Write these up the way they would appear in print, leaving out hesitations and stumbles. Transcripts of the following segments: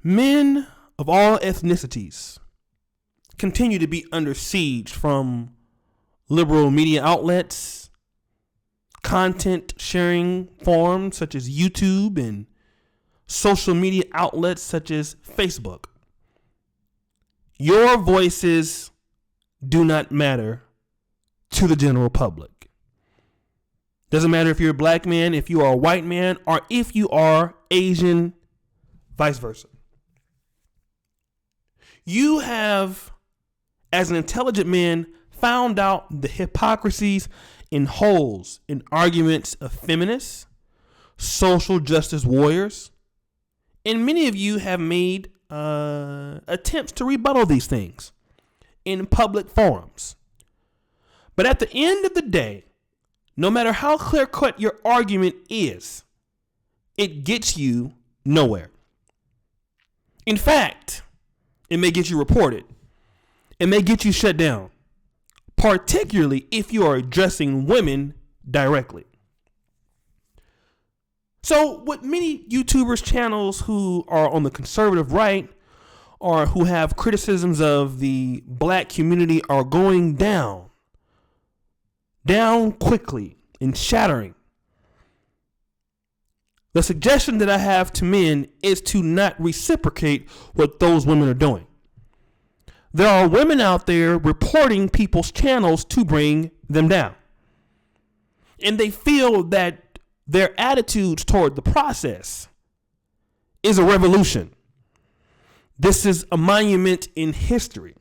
Men of all ethnicities continue to be under siege from liberal media outlets, content sharing forums such as YouTube, and social media outlets such as Facebook. Your voices do not matter to the general public. Doesn't matter if you're a black man, if you are a white man, or if you are Asian, vice versa. You have, as an intelligent man, found out the hypocrisies and holes in arguments of feminists, social justice warriors, and many of you have made attempts to rebuttal these things in public forums. But at the end of the day, no matter how clear-cut your argument is, it gets you nowhere. In fact, it may get you reported. It may get you shut down, particularly if you are addressing women directly. So what many YouTubers channels who are on the conservative right or who have criticisms of the black community are going down quickly and shattering. The suggestion that I have to men is to not reciprocate what those women are doing. There are women out there reporting people's channels to bring them down. And they feel that their attitudes toward the process is a revolution. This is a monument in history.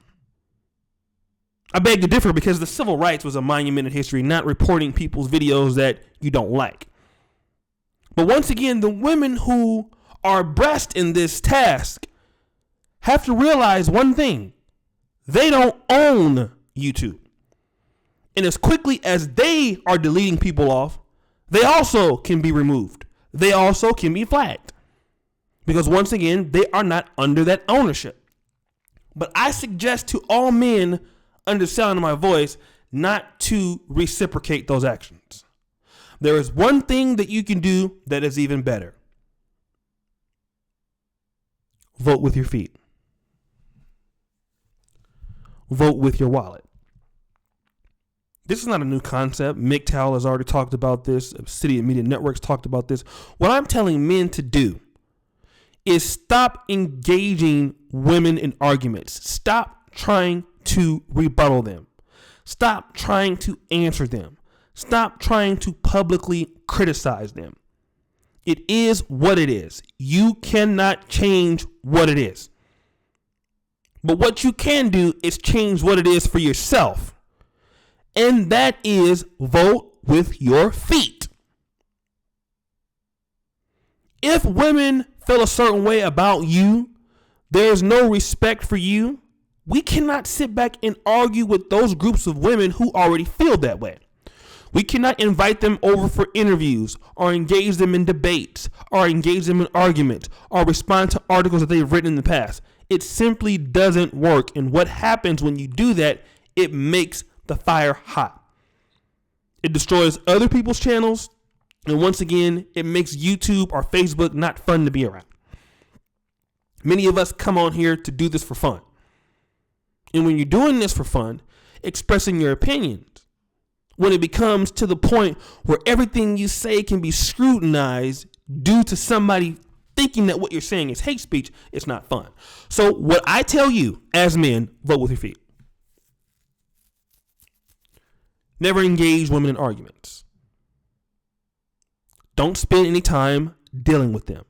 I beg to differ because the civil rights was a monument in history, not reporting people's videos that you don't like. But once again, the women who are abreast in this task have to realize one thing. They don't own YouTube. And as quickly as they are deleting people off, they also can be removed. They also can be flagged. Because once again, they are not under that ownership. But I suggest to all men under the sound of my voice not to reciprocate those actions. There is one thing that you can do that is even better. Vote with your feet. Vote with your wallet. This is not a new concept. MGTOW has already talked about this. Obsidian Media Networks talked about this. What I'm telling men to do is stop engaging women in arguments. Stop trying to rebuttal them. Stop trying to answer them. Stop trying to publicly criticize them. It is what it is. You cannot change what it is. But what you can do is change what it is for yourself. And that is vote with your feet. If women feel a certain way about you, there's no respect for you, we cannot sit back and argue with those groups of women who already feel that way. We cannot invite them over for interviews or engage them in debates or engage them in arguments or respond to articles that they've written in the past. It simply doesn't work. And what happens when you do that, it makes the fire hot. It destroys other people's channels. And once again, it makes YouTube or Facebook not fun to be around. Many of us come on here to do this for fun. And when you're doing this for fun, expressing your opinions, when it becomes to the point where everything you say can be scrutinized due to somebody thinking that what you're saying is hate speech, it's not fun. So what I tell you as men, vote with your feet. Never engage women in arguments. Don't spend any time dealing with them.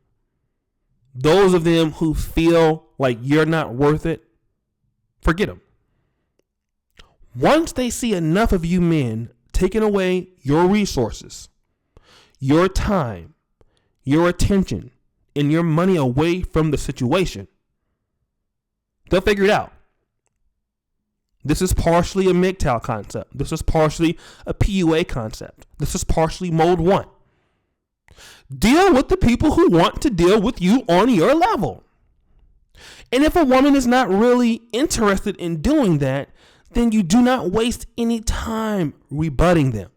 Those of them who feel like you're not worth it, forget them. Once they see enough of you men taking away your resources, your time, your attention, and your money away from the situation, they'll figure it out. This is partially a MGTOW concept. This is partially a PUA concept. This is partially mode 1. Deal with the people who want to deal with you on your level. And if a woman is not really interested in doing that, then you do not waste any time rebutting them.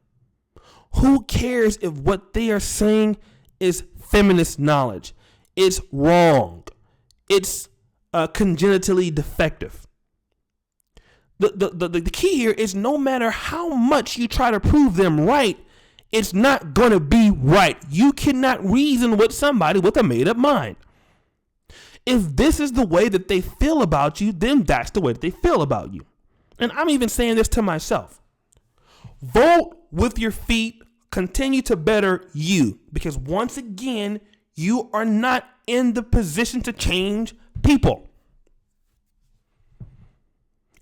Who cares if what they are saying is feminist knowledge? It's wrong. it's congenitally defective. The key here is no matter how much you try to prove them right, it's not going to be right. You cannot reason with somebody with a made up mind. If this is the way that they feel about you, then that's the way that they feel about you. And I'm even saying this to myself. Vote with your feet. Continue to better you. Because once again, you are not in the position to change people.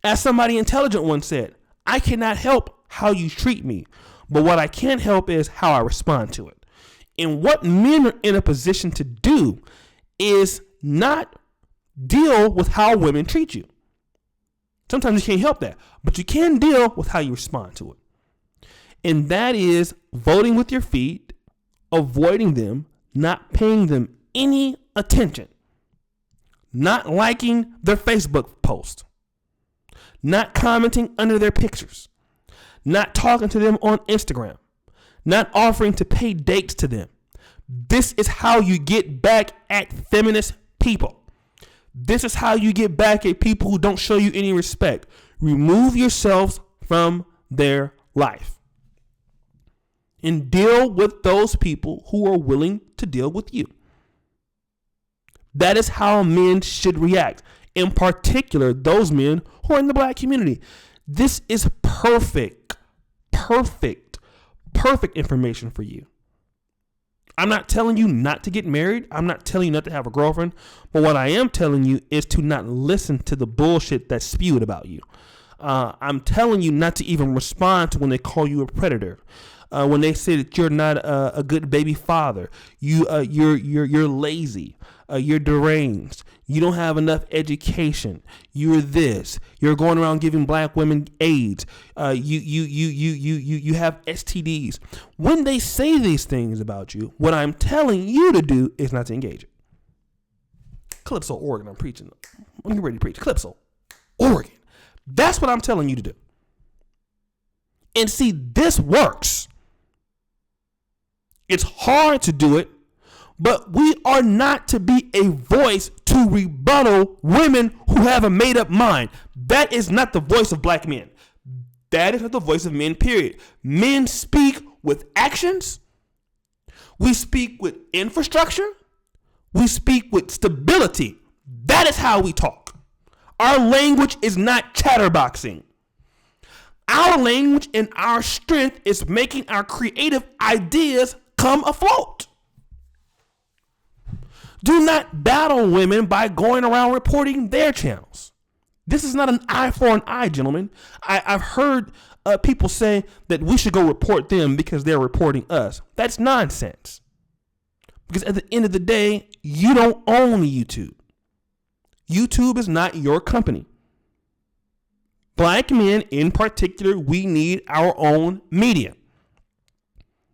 As somebody intelligent once said, I cannot help how you treat me, but what I can help is how I respond to it. And what men are in a position to do is not deal with how women treat you. Sometimes you can't help that, but you can deal with how you respond to it. And that is voting with your feet, avoiding them, not paying them any attention, not liking their Facebook post, not commenting under their pictures, not talking to them on Instagram, not offering to pay dates to them. This is how you get back at feminist people. This is how you get back at people who don't show you any respect. Remove yourselves from their life and deal with those people who are willing to deal with you. That is how men should react. In particular, those men who are in the black community. This is perfect information for you. I'm not telling you not to get married. I'm not telling you not to have a girlfriend. But what I am telling you is to not listen to the bullshit that's spewed about you. I'm telling you not to even respond to when they call you a predator. When they say that you're not a good baby father, you're lazy, you're deranged, you don't have enough education, you're this, you're going around giving black women AIDS, you have STDs. When they say these things about you, what I'm telling you to do is not to engage it. Calypso, Oregon, I'm preaching. I'm ready to preach. Calypso, Oregon. That's what I'm telling you to do. And see, this works. It's hard to do it, but we are not to be a voice to rebuttal women who have a made up mind. That is not the voice of black men. That is not the voice of men, period. Men speak with actions. We speak with infrastructure. We speak with stability. That is how we talk. Our language is not chatterboxing. Our language and our strength is making our creative ideas come afloat. Do not battle women by going around reporting their channels. This is not an eye for an eye, gentlemen. I've heard people say that we should go report them because they're reporting us. That's nonsense. Because at the end of the day, you don't own YouTube. YouTube is not your company. Black men in particular, we need our own media.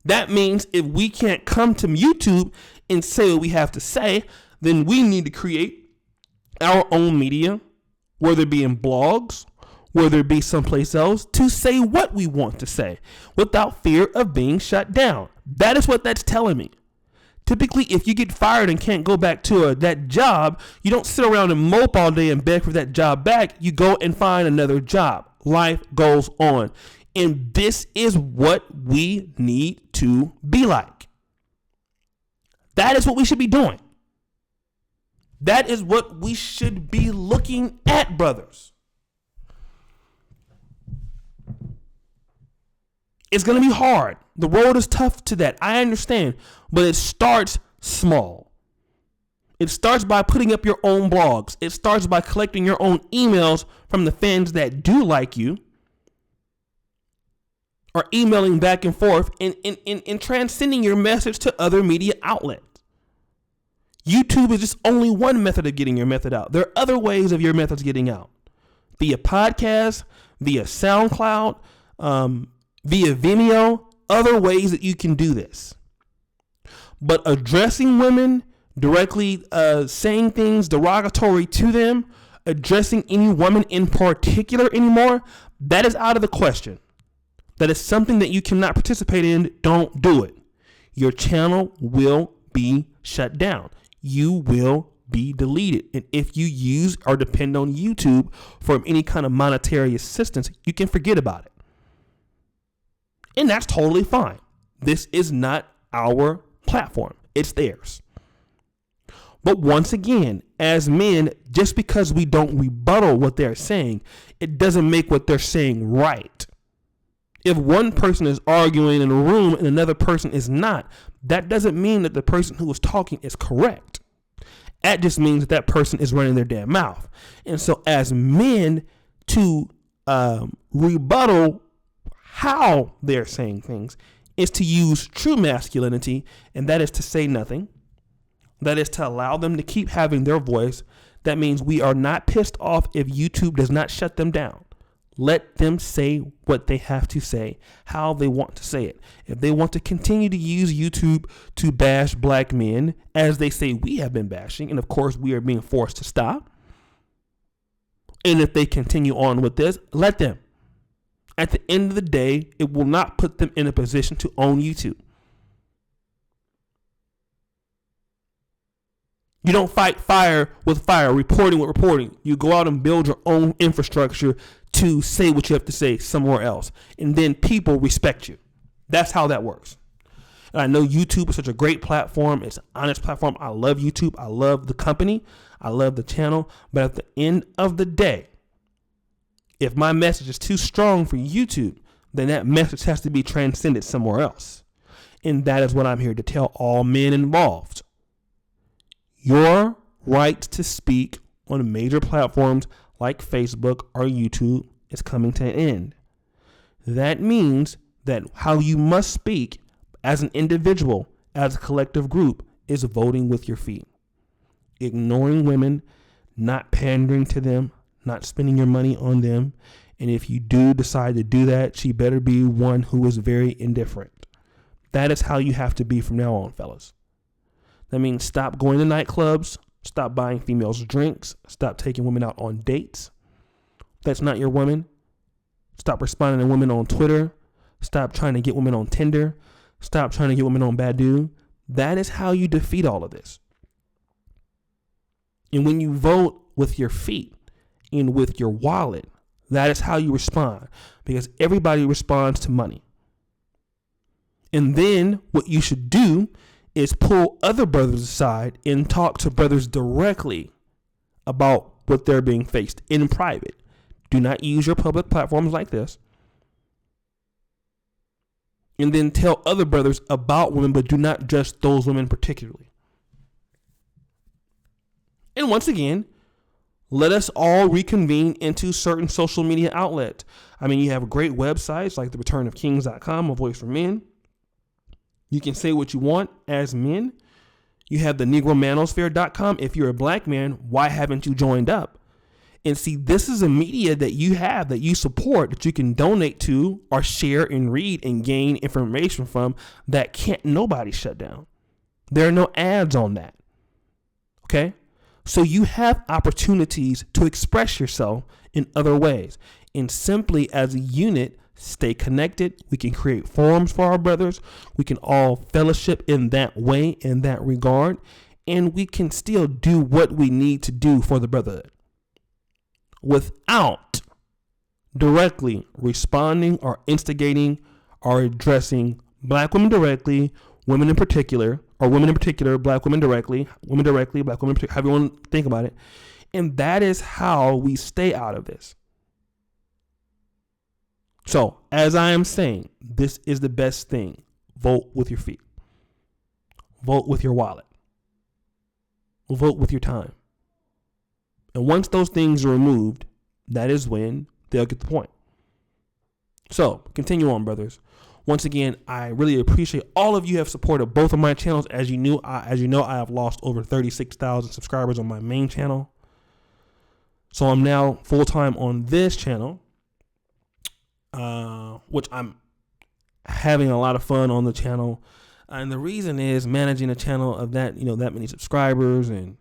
That means if we can't come to YouTube and say what we have to say, then we need to create our own media, whether it be in blogs, whether it be someplace else, to say what we want to say without fear of being shut down. That is what that's telling me. Typically, if you get fired and can't go back to that job, you don't sit around and mope all day and beg for that job back. You go and find another job. Life goes on. And this is what we need to be like. That is what we should be doing. That is what we should be looking at, brothers. It's going to be hard. The road is tough to that. I understand. But it starts small. It starts by putting up your own blogs. It starts by collecting your own emails from the fans that do like you, or emailing back and forth and transcending your message to other media outlets. YouTube is just only one method of getting your method out. There are other ways of your methods getting out. Via podcast, via SoundCloud, via Vimeo, other ways that you can do this. But addressing women directly, saying things derogatory to them, addressing any woman in particular anymore, that is out of the question. That is something that you cannot participate in. Don't do it. Your channel will be shut down. You will be deleted. And if you use or depend on YouTube for any kind of monetary assistance, you can forget about it. And that's totally fine. This is not our platform. It's theirs. But once again, as men, just because we don't rebuttal what they're saying, it doesn't make what they're saying right. If one person is arguing in a room and another person is not, that doesn't mean that the person who is talking is correct. That just means that person is running their damn mouth. And so as men, to rebuttal how they're saying things is to use true masculinity, and that is to say nothing. That is to allow them to keep having their voice. That means we are not pissed off if YouTube does not shut them down. Let them say what they have to say, how they want to say it. If they want to continue to use YouTube to bash black men, as they say we have been bashing, and of course we are being forced to stop. And if they continue on with this, let them. At the end of the day, it will not put them in a position to own YouTube. You don't fight fire with fire, reporting with reporting. You go out and build your own infrastructure to say what you have to say somewhere else. And then people respect you. That's how that works. And I know YouTube is such a great platform. It's an honest platform. I love YouTube. I love the company. I love the channel. But at the end of the day, if my message is too strong for YouTube, then that message has to be transcended somewhere else. And that is what I'm here to tell all men involved. Your right to speak on major platforms like Facebook or YouTube is coming to an end. That means that how you must speak as an individual, as a collective group, is voting with your feet. Ignoring women, not pandering to them, not spending your money on them. And if you do decide to do that, she better be one who is very indifferent. That is how you have to be from now on, fellas. That means stop going to nightclubs, stop buying females drinks, stop taking women out on dates. That's not your woman. Stop responding to women on Twitter. Stop trying to get women on Tinder. Stop trying to get women on Badoo. That is how you defeat all of this. And when you vote with your feet and with your wallet, that is how you respond, because everybody responds to money. And then what you should do is pull other brothers aside and talk to brothers directly about what they're being faced in private. Do not use your public platforms like this. And then tell other brothers about women, but do not just those women particularly. And once again, let us all reconvene into certain social media outlets. I mean, you have great websites like thereturnofkings.com, a voice for men. You can say what you want as men. You have the negromanosphere.com. If you're a black man, why haven't you joined up? And see, this is a media that you have, that you support, that you can donate to or share and read and gain information from, that can't nobody shut down. There are no ads on that. Okay? So you have opportunities to express yourself in other ways. And simply as a unit, stay connected. We can create forums for our brothers. We can all fellowship in that way, in that regard. And we can still do what we need to do for the brotherhood without directly responding or instigating or addressing black women directly, women in particular, or women in particular, black women directly, black women in particular, however you want to think about it. And that is how we stay out of this. So, as I am saying, this is the best thing. Vote with your feet. Vote with your wallet. Vote with your time. And once those things are removed, that is when they'll get the point. So, continue on, brothers. Once again, I really appreciate all of you have supported both of my channels. As you know, I have lost over 36,000 subscribers on my main channel. So I'm now full-time on this channel, which I'm having a lot of fun on the channel. And the reason is managing a channel of that many subscribers and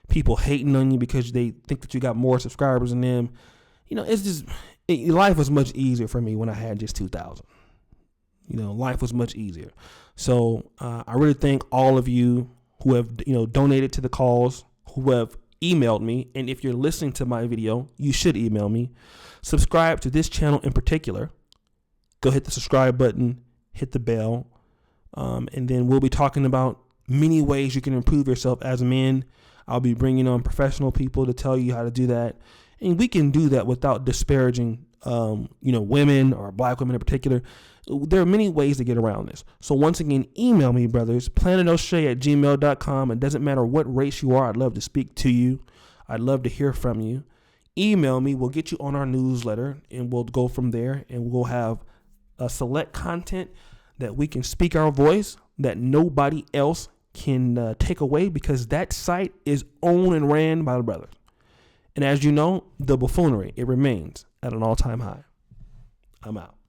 people hating on you because they think that you got more subscribers than them. It's just, life was much easier for me when I had just 2,000. Life was much easier. So I really thank all of you who have, donated to the cause, who have emailed me. And if you're listening to my video, you should email me. Subscribe to this channel in particular. Go hit the subscribe button, hit the bell. And then we'll be talking about many ways you can improve yourself as men. I'll be bringing on professional people to tell you how to do that. And we can do that without disparaging, women or black women in particular. There are many ways to get around this. So once again, email me, brothers, planetoshay@gmail.com. It doesn't matter what race you are. I'd love to speak to you. I'd love to hear from you. Email me. We'll get you on our newsletter, and we'll go from there, and we'll have select content that we can speak our voice that nobody else can take away, because that site is owned and ran by the brothers. And as you know, the buffoonery, it remains at an all-time high. I'm out.